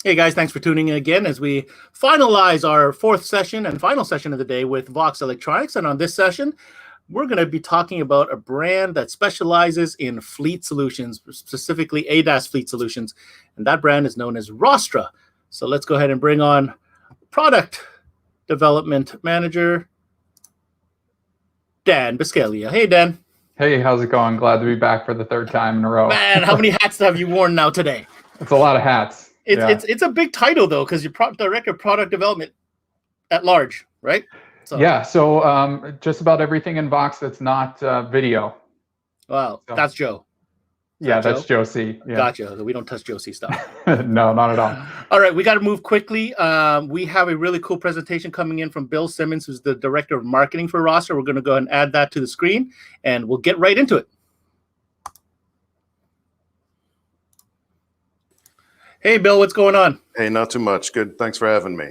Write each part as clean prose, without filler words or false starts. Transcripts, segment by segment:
Hey guys, thanks for tuning in again as we finalize our fourth session and final session of the day with VOXX Electronics. And on this session, we're going to be talking about a brand that specializes in fleet solutions, specifically ADAS fleet solutions. And that brand is known as Rostra. So let's go ahead and bring on product development manager, Dan Biscaglia. Hey, Dan. Hey, how's it going? Glad to be back for the third time in a row. Man, how many hats have you worn now today? It's a lot of hats. It's a big title, though, because you're director of product development at large, right? So just about everything in VOXX that's not video. Wow, so, that's Joe. That's Joe C. Yeah. Gotcha. We don't touch Joe C stuff. No, not at all. All right, we got to move quickly. We have a really cool presentation coming in from Bill Simmons, who's the director of marketing for Rostra. We're going to go ahead and add that to the screen, and we'll get right into it. Hey, Bill, what's going on? Hey, not too much. Good. Thanks for having me.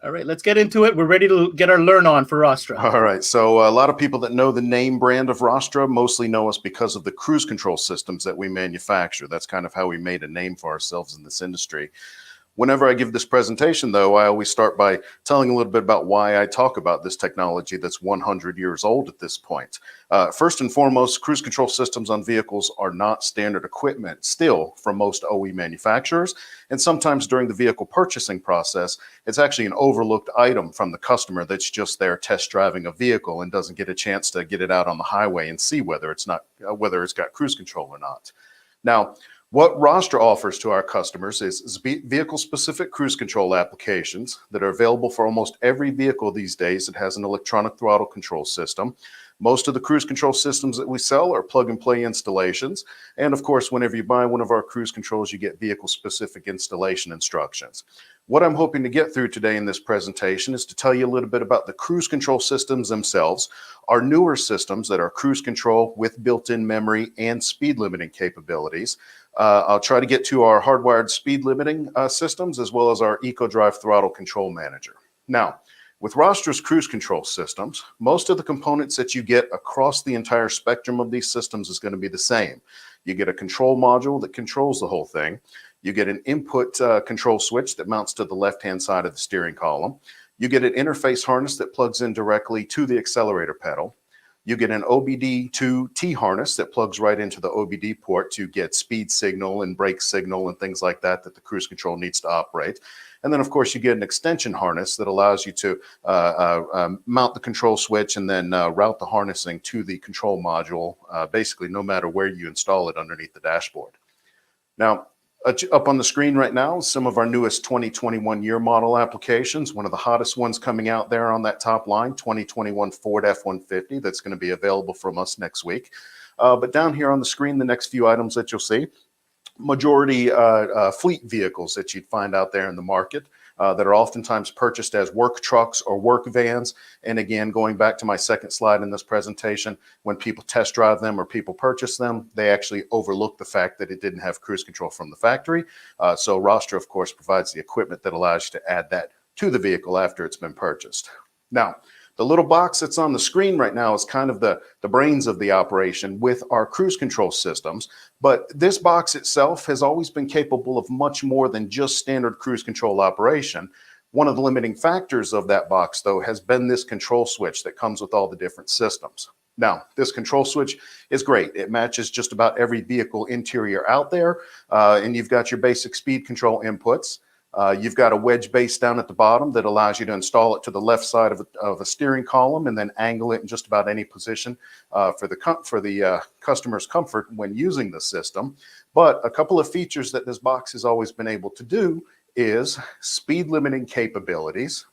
All right, let's get into it. We're ready to get our learn on for Rostra. All right. So a lot of people that know the name brand of Rostra mostly know us because of the cruise control systems that we manufacture. That's kind of how we made a name for ourselves in this industry. Whenever I give this presentation, though, I always start by telling a little bit about why I talk about this technology that's 100 years old at this point. First and foremost, cruise control systems on vehicles are not standard equipment still from most OE manufacturers. And sometimes during the vehicle purchasing process, it's actually an overlooked item from the customer that's just there test driving a vehicle and doesn't get a chance to get it out on the highway and see whether it's got cruise control or not. Now, what Rostra offers to our customers is vehicle-specific cruise control applications that are available for almost every vehicle these days that has an electronic throttle control system. Most of the cruise control systems that we sell are plug-and-play installations. And of course, whenever you buy one of our cruise controls, you get vehicle-specific installation instructions. What I'm hoping to get through today in this presentation is to tell you a little bit about the cruise control systems themselves, our newer systems that are cruise control with built-in memory and speed limiting capabilities. I'll try to get to our hardwired speed limiting systems as well as our EcoDrive throttle control manager. Now, with Rostra's cruise control systems, most of the components that you get across the entire spectrum of these systems is going to be the same. You get a control module that controls the whole thing. You get an input control switch that mounts to the left-hand side of the steering column. You get an interface harness that plugs in directly to the accelerator pedal. You get an OBD2 T-harness that plugs right into the OBD port to get speed signal and brake signal and things like that that the cruise control needs to operate. And then, of course, you get an extension harness that allows you to mount the control switch and then route the harnessing to the control module, basically no matter where you install it underneath the dashboard. Now, up on the screen right now, some of our newest 2021 year model applications. One of the hottest ones coming out there on that top line, 2021 Ford F-150. That's going to be available from us next week. But down here on the screen, the next few items that you'll see, majority fleet vehicles that you'd find out there in the market that are oftentimes purchased as work trucks or work vans. And again, going back to my second slide in this presentation, when people test drive them or people purchase them, they actually overlook the fact that it didn't have cruise control from the factory. So Rostra, of course, provides the equipment that allows you to add that to the vehicle after it's been purchased. Now, the little box that's on the screen right now is kind of the brains of the operation with our cruise control systems. But this box itself has always been capable of much more than just standard cruise control operation. One of the limiting factors of that box, though, has been this control switch that comes with all the different systems. Now, this control switch is great. It matches just about every vehicle interior out there. And you've got your basic speed control inputs. You've got a wedge base down at the bottom that allows you to install it to the left side of a steering column and then angle it in just about any position for the customer's comfort when using the system. But a couple of features that this box has always been able to do is speed limiting capabilities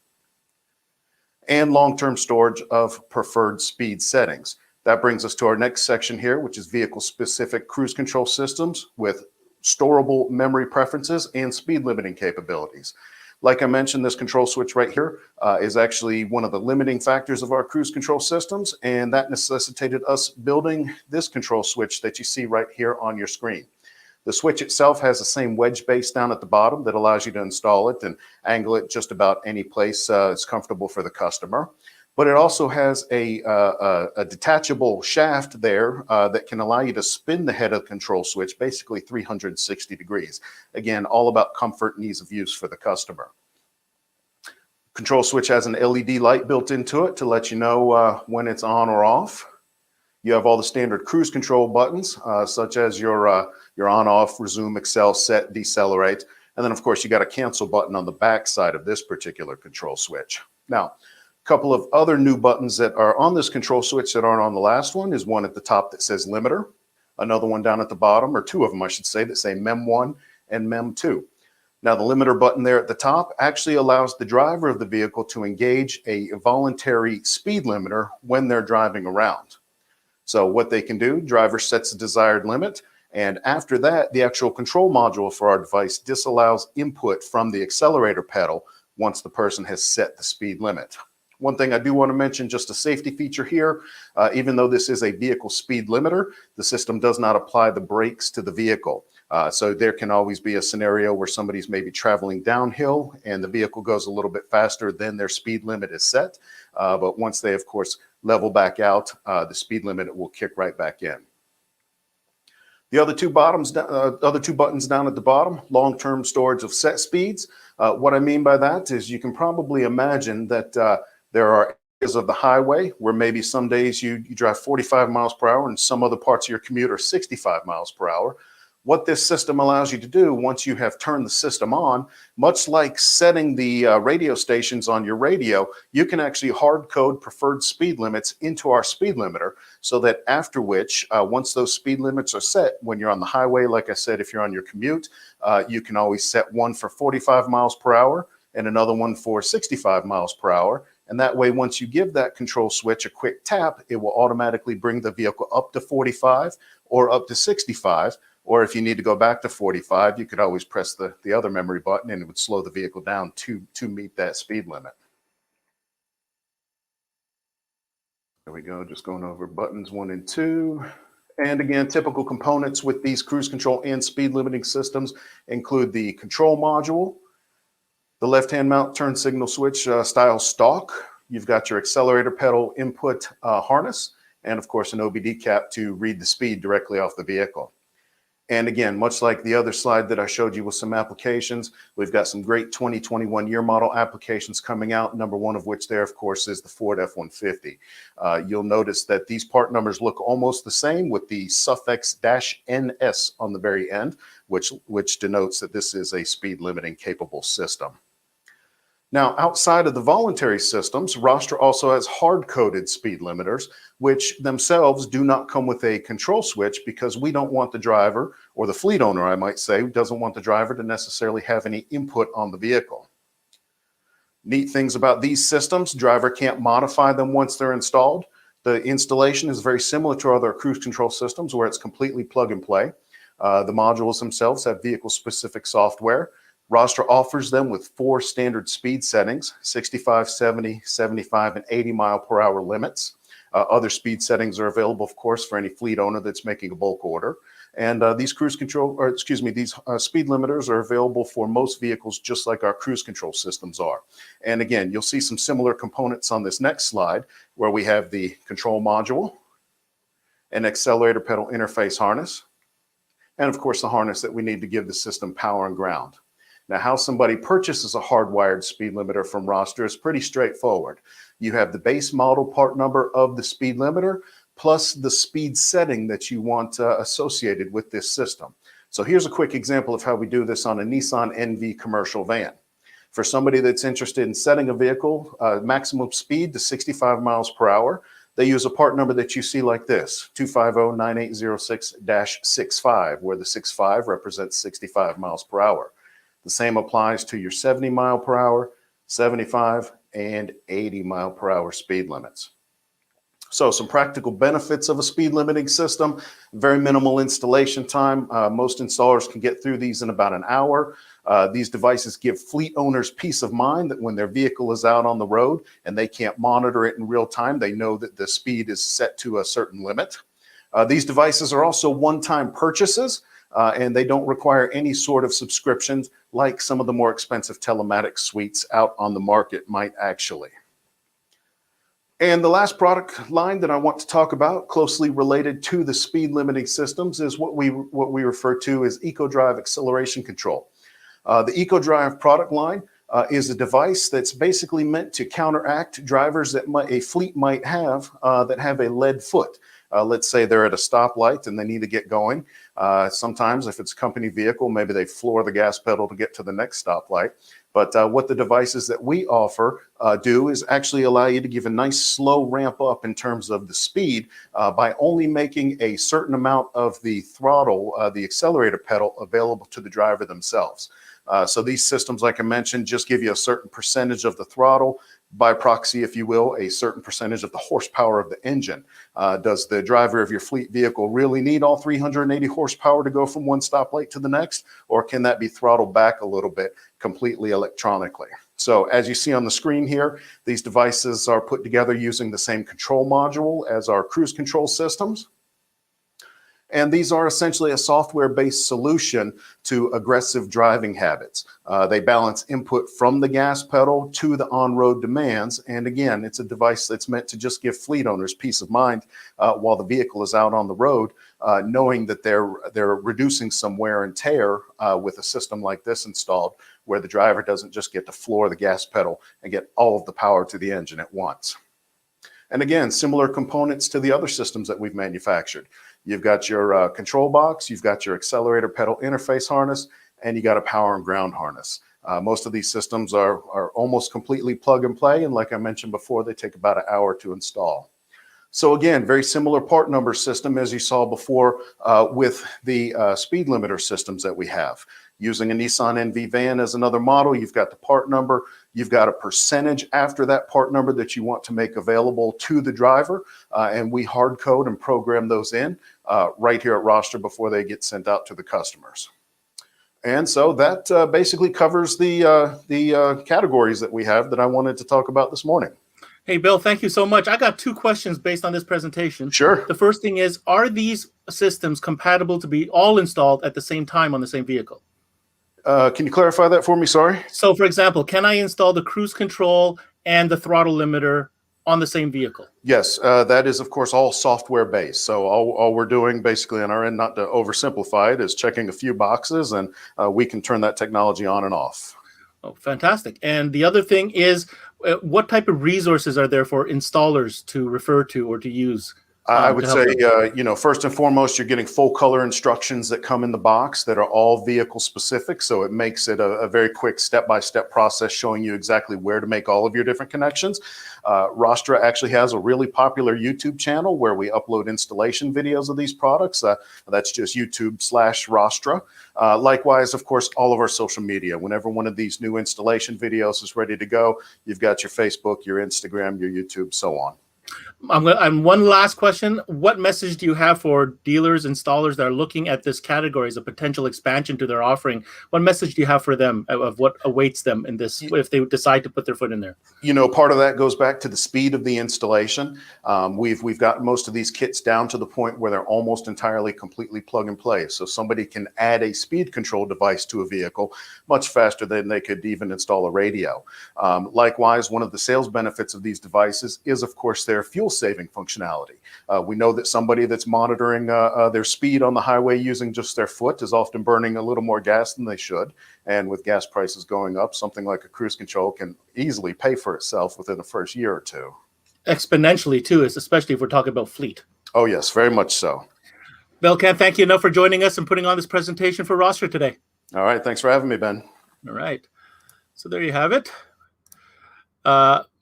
and long-term storage of preferred speed settings. That brings us to our next section here, which is vehicle-specific cruise control systems with storable memory preferences and speed limiting capabilities. Like I mentioned, this control switch right here is actually one of the limiting factors of our cruise control systems, and that necessitated us building this control switch that you see right here on your screen. The switch itself has the same wedge base down at the bottom that allows you to install it and angle it just about any place it's comfortable for the customer. but it also has a detachable shaft there that can allow you to spin the head of the control switch basically 360 degrees. Again, all about comfort and ease of use for the customer. Control switch has an LED light built into it to let you know when it's on or off. You have all the standard cruise control buttons, such as your on, off, resume, accel, set, decelerate. And then, of course, you got a cancel button on the back side of this particular control switch. Now, a couple of other new buttons that are on this control switch that aren't on the last one is one at the top that says limiter, another one down at the bottom, or two of them, I should say, that say MEM1 and MEM2. Now, the limiter button there at the top actually allows the driver of the vehicle to engage a voluntary speed limiter when they're driving around. So what they can do, driver sets a desired limit, and after that, the actual control module for our device disallows input from the accelerator pedal once the person has set the speed limit. One thing I do want to mention, just a safety feature here, even though this is a vehicle speed limiter, the system does not apply the brakes to the vehicle. So there can always be a scenario where somebody's maybe traveling downhill and the vehicle goes a little bit faster than their speed limit is set. But once they, of course, level back out, the speed limit will kick right back in. The other two buttons down at the bottom, long-term storage of set speeds. What I mean by that is you can probably imagine that there are areas of the highway where maybe some days you drive 45 miles per hour and some other parts of your commute are 65 miles per hour. What this system allows you to do once you have turned the system on, much like setting the radio stations on your radio, you can actually hard code preferred speed limits into our speed limiter so that after which, once those speed limits are set, when you're on the highway, like I said, if you're on your commute, you can always set one for 45 miles per hour and another one for 65 miles per hour. And that way, once you give that control switch a quick tap, it will automatically bring the vehicle up to 45 or up to 65. Or if you need to go back to 45, you could always press the other memory button and it would slow the vehicle down to meet that speed limit. There we go, just going over buttons 1 and 2. And again, typical components with these cruise control and speed limiting systems include the control module, the left-hand mount turn signal switch style stalk. You've got your accelerator pedal input harness, and of course an OBD cap to read the speed directly off the vehicle. And again, much like the other slide that I showed you with some applications, we've got some great 2021 year model applications coming out, number one of which there, of course, is the Ford F-150. You'll notice that these part numbers look almost the same with the suffix -NS on the very end, which denotes that this is a speed limiting capable system. Now, outside of the voluntary systems, Rostra also has hard-coded speed limiters, which themselves do not come with a control switch because we don't want the driver, or the fleet owner, I might say, doesn't want the driver to necessarily have any input on the vehicle. Neat things about these systems, driver can't modify them once they're installed. The installation is very similar to other cruise control systems where it's completely plug and play. The modules themselves have vehicle-specific software. Rostra offers them with 4 standard speed settings, 65, 70, 75, and 80 mile per hour limits. Other speed settings are available, of course, for any fleet owner that's making a bulk order. And these speed limiters are available for most vehicles, just like our cruise control systems are. And again, you'll see some similar components on this next slide, where we have the control module, an accelerator pedal interface harness, and of course the harness that we need to give the system power and ground. Now, how somebody purchases a hardwired speed limiter from Rostra is pretty straightforward. You have the base model part number of the speed limiter plus the speed setting that you want associated with this system. So here's a quick example of how we do this on a Nissan NV commercial van. For somebody that's interested in setting a vehicle maximum speed to 65 miles per hour, they use a part number that you see like this, 250-9806-65, where the 65 represents 65 miles per hour. The same applies to your 70 mile per hour, 75, and 80 mile per hour speed limits. So some practical benefits of a speed limiting system: very minimal installation time. Most installers can get through these in about an hour. These devices give fleet owners peace of mind that when their vehicle is out on the road and they can't monitor it in real time, they know that the speed is set to a certain limit. These devices are also one-time purchases. And they don't require any sort of subscriptions like some of the more expensive telematics suites out on the market might actually. And the last product line that I want to talk about, closely related to the speed limiting systems, is what we refer to as EcoDrive acceleration control. The EcoDrive product line is a device that's basically meant to counteract drivers that a fleet might have that have a lead foot. Let's say they're at a stoplight and they need to get going. Sometimes if it's a company vehicle, maybe they floor the gas pedal to get to the next stoplight. But what the devices that we offer do is actually allow you to give a nice slow ramp up in terms of the speed by only making a certain amount of the throttle, the accelerator pedal, available to the driver themselves. So these systems, like I mentioned, just give you a certain percentage of the throttle, by proxy, if you will, a certain percentage of the horsepower of the engine. Does the driver of your fleet vehicle really need all 380 horsepower to go from one stoplight to the next? Or can that be throttled back a little bit completely electronically? So as you see on the screen here, these devices are put together using the same control module as our cruise control systems. And these are essentially a software-based solution to aggressive driving habits. They balance input from the gas pedal to the on-road demands. And again, it's a device that's meant to just give fleet owners peace of mind while the vehicle is out on the road, knowing that they're reducing some wear and tear with a system like this installed, where the driver doesn't just get to floor the gas pedal and get all of the power to the engine at once. And again, similar components to the other systems that we've manufactured. You've got your control box, you've got your accelerator pedal interface harness, and you got a power and ground harness. Most of these systems are almost completely plug and play, and like I mentioned before, they take about an hour to install. So again, very similar part number system as you saw before with the speed limiter systems that we have. Using a Nissan NV van as another model, you've got the part number, you've got a percentage after that part number that you want to make available to the driver, and we hard code and program those in right here at Rostra before they get sent out to the customers. And so that basically covers the categories that we have that I wanted to talk about this morning. Hey, Bill, thank you so much. I got two questions based on this presentation. Sure. The first thing is, are these systems compatible to be all installed at the same time on the same vehicle? Can you clarify that for me? Sorry. So, for example, can I install the cruise control and the throttle limiter on the same vehicle? Yes, that is, of course, all software based. So all we're doing basically on our end, not to oversimplify it, is checking a few boxes, and we can turn that technology on and off. Oh, fantastic. And the other thing is, what type of resources are there for installers to refer to or to use? I would say, first and foremost, you're getting full color instructions that come in the box that are all vehicle specific. So it makes it a very quick step-by-step process showing you exactly where to make all of your different connections. Rostra actually has a really popular YouTube channel where we upload installation videos of these products. That's just YouTube/Rostra. Likewise, of course, all of our social media. Whenever one of these new installation videos is ready to go, you've got your Facebook, your Instagram, your YouTube, so on. One last question. What message do you have for dealers, installers that are looking at this category as a potential expansion to their offering? What message do you have for them of what awaits them in this if they decide to put their foot in there? Part of that goes back to the speed of the installation. We've got most of these kits down to the point where they're almost entirely completely plug and play. So somebody can add a speed control device to a vehicle much faster than they could even install a radio. Likewise, one of the sales benefits of these devices is, of course, their fuel saving functionality. We know that somebody that's monitoring their speed on the highway using just their foot is often burning a little more gas than they should. And with gas prices going up, something like a cruise control can easily pay for itself within the first year or two. Exponentially, too, especially if we're talking about fleet. Oh, yes, very much so. Bill, can't thank you enough for joining us and putting on this presentation for Rostra today. All right. Thanks for having me, Ben. All right. So there you have it.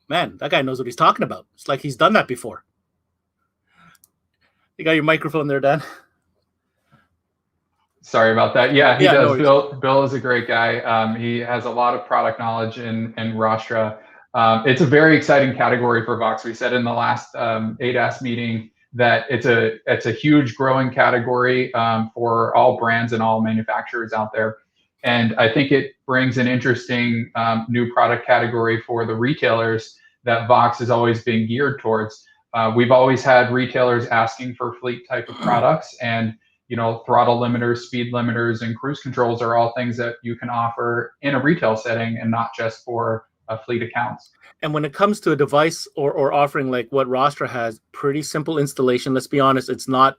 Man, that guy knows what he's talking about. It's like he's done that before. You got your microphone there, Dan. Sorry about that. Yeah, he does. No Bill is a great guy. He has a lot of product knowledge in Rostra. It's a very exciting category for VOXX. We said in the last ADAS meeting that it's a huge growing category for all brands and all manufacturers out there. And I think it brings an interesting new product category for the retailers that VOXX has always been geared towards. We've always had retailers asking for fleet type of products, and throttle limiters, speed limiters, and cruise controls are all things that you can offer in a retail setting and not just for fleet accounts. And when it comes to a device or offering like what Rostra has, pretty simple installation. Let's be honest, it's not,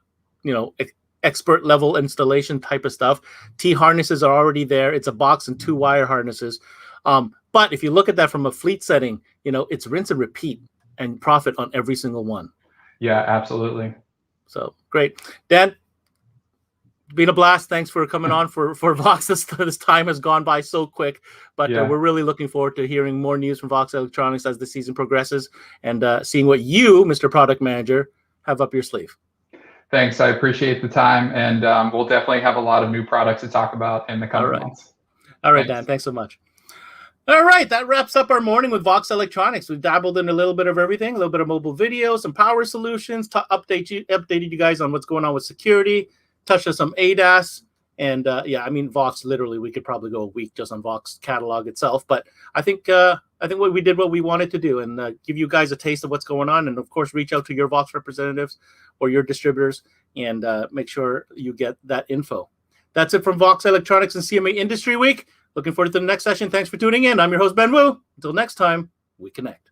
expert level installation type of stuff. T harnesses are already there. It's a box and 2 wire harnesses. But if you look at that from a fleet setting, it's rinse and repeat and profit on every single one. Yeah, absolutely. So great. Dan, been a blast. Thanks for coming on for VOXX. This time has gone by so quick, but we're really looking forward to hearing more news from VOXX Electronics as the season progresses and seeing what you, Mr. Product Manager, have up your sleeve. Thanks. I appreciate the time, and we'll definitely have a lot of new products to talk about in the coming months. All right, Dan. Thanks so much. All right, that wraps up our morning with VOXX Electronics. We've dabbled in a little bit of everything, a little bit of mobile video, some power solutions, updated you guys on what's going on with security, touched on some ADAS, and VOXX, literally, we could probably go a week just on VOXX catalog itself. But I think we did what we wanted to do and give you guys a taste of what's going on, and of course, reach out to your VOXX representatives or your distributors and make sure you get that info. That's it from VOXX Electronics and CMA Industry Week. Looking forward to the next session. Thanks for tuning in. I'm your host, Ben Wu. Until next time, we connect.